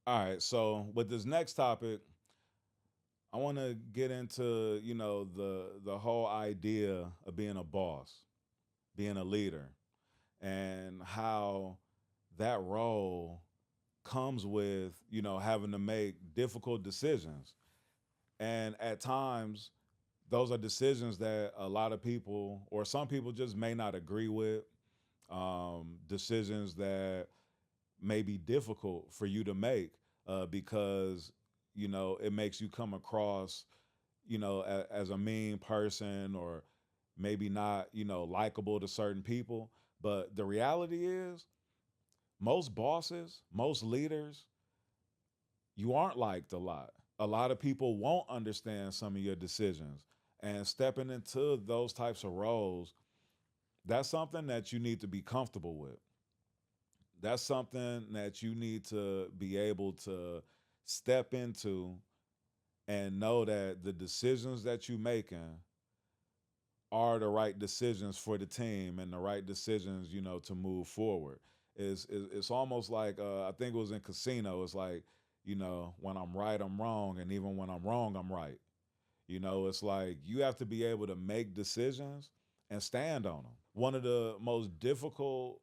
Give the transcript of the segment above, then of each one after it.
All right, so with this next topic, I want to get into, the whole idea of being a boss, being a leader, and how that role comes with, having to make difficult decisions. And at times, those are decisions that a lot of people or some people just may not agree with. Decisions that may be difficult for you to make because it makes you come across as a mean person or maybe not likable to certain people. But the reality is, most bosses, most leaders, you aren't liked a lot of people won't understand some of your decisions, and stepping into those types of roles, that's something that you need to be comfortable with. That's something that you need to be able to step into and know that the decisions that you're making are the right decisions for the team and the right decisions, to move forward. It's almost like I think it was in Casino. It's like, when I'm right, I'm wrong, and even when I'm wrong, I'm right. It's like you have to be able to make decisions and stand on them. One of the most difficult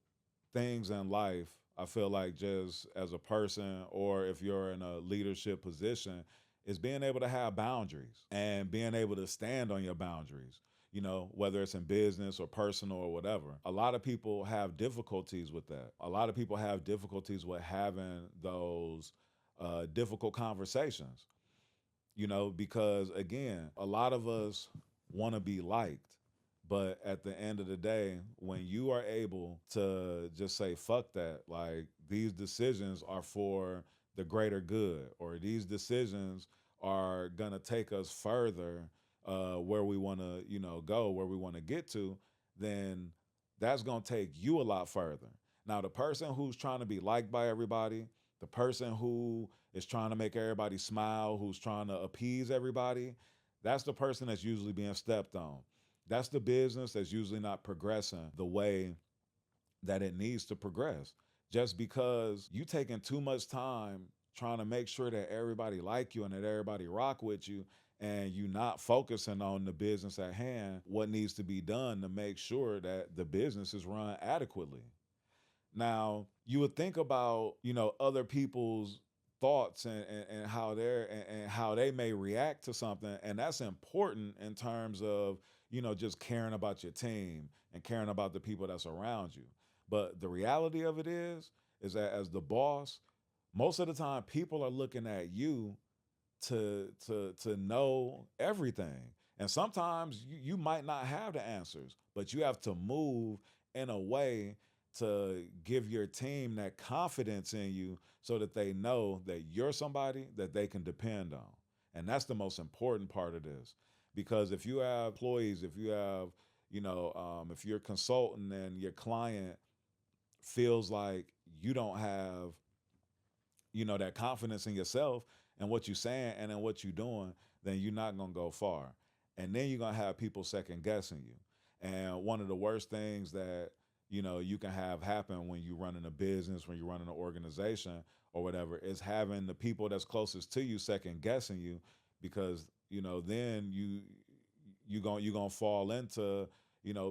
things in life, I feel like, just as a person or if you're in a leadership position, is being able to have boundaries and being able to stand on your boundaries. Whether it's in business or personal or whatever. A lot of people have difficulties with that. A lot of people have difficulties with having those difficult conversations, because again, a lot of us want to be liked. But at the end of the day, when you are able to just say, fuck that, like these decisions are for the greater good, or these decisions are going to take us further where we want to, go, where we want to get to, then that's going to take you a lot further. Now, the person who's trying to be liked by everybody, the person who is trying to make everybody smile, who's trying to appease everybody, that's the person that's usually being stepped on. That's the business that's usually not progressing the way that it needs to progress. Just because you taking too much time trying to make sure that everybody like you and that everybody rock with you, and you not focusing on the business at hand, what needs to be done to make sure that the business is run adequately. Now, you would think about, other people's thoughts and how and how they may react to something. And that's important in terms of, just caring about your team and caring about the people that's around you. But the reality of it is that as the boss, most of the time people are looking at you to know everything. And sometimes you might not have the answers, but you have to move in a way to give your team that confidence in you so that they know that you're somebody that they can depend on. And that's the most important part of this. Because if you have employees, if you have, if you're a consultant and your client feels like you don't have that confidence in yourself and what you're saying and in what you're doing, then you're not going to go far. And then you're going to have people second guessing you. And one of the worst things that you can have happen when you're running a business, when you're running an organization or whatever, is having the people that's closest to you second guessing you, because then you're gonna fall into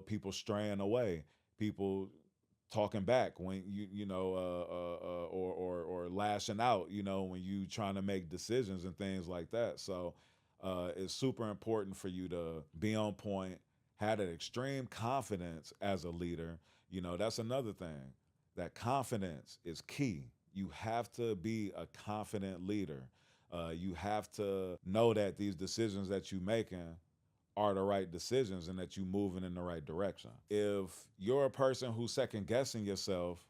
people straying away, people talking back when or lashing out, when you trying to make decisions and things like that. So it's super important for you to be on point, have that extreme confidence as a leader. That's another thing. That confidence is key. You have to be a confident leader. You have to know that these decisions that you're making are the right decisions and that you're moving in the right direction. If you're a person who's second guessing yourself,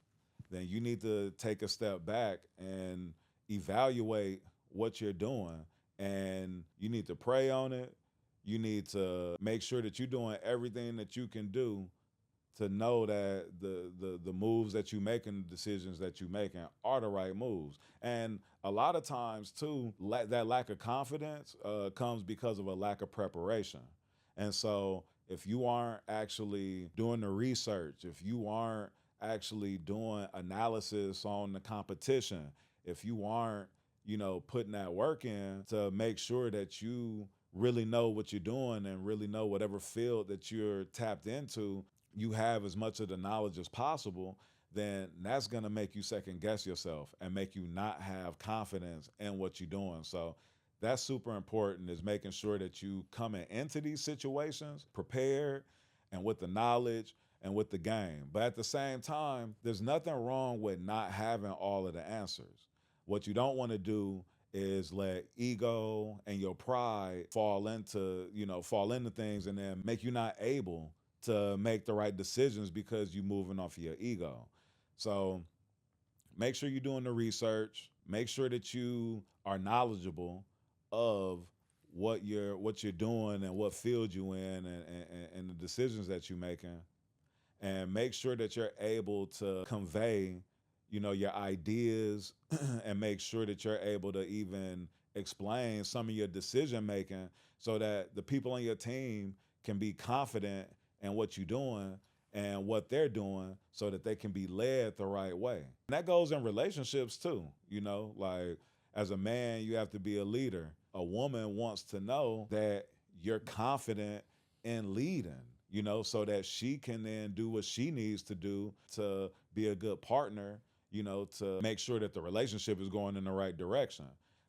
then you need to take a step back and evaluate what you're doing. And you need to pray on it. You need to make sure that you're doing everything that you can do to know that the moves that you make and the decisions that you making are the right moves. And a lot of times too, that lack of confidence comes because of a lack of preparation. And so if you aren't actually doing the research, if you aren't actually doing analysis on the competition, if you aren't, putting that work in to make sure that you really know what you're doing and really know whatever field that you're tapped into, you have as much of the knowledge as possible, then that's going to make you second guess yourself and make you not have confidence in what you're doing. So that's super important, is making sure that you coming into these situations prepared and with the knowledge and with the game. But at the same time, there's nothing wrong with not having all of the answers. What you don't want to do is let ego and your pride fall into things and then make you not able to make the right decisions because you're moving off of your ego. So make sure you're doing the research. Make sure that you are knowledgeable of what you're doing and what field you in, and the decisions that you're making, and make sure that you're able to convey, your ideas and make sure that you're able to even explain some of your decision making so that the people on your team can be confident in what you're doing and what they're doing so that they can be led the right way. And that goes in relationships too, like as a man, you have to be a leader. A woman wants to know that you're confident in leading, so that she can then do what she needs to do to be a good partner, to make sure that the relationship is going in the right direction.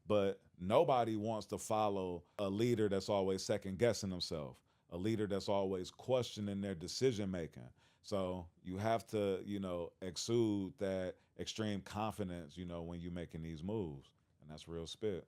But nobody wants to follow a leader that's always second guessing themselves, a leader that's always questioning their decision making. So you have to, exude that extreme confidence, when you're making these moves. And that's real spit.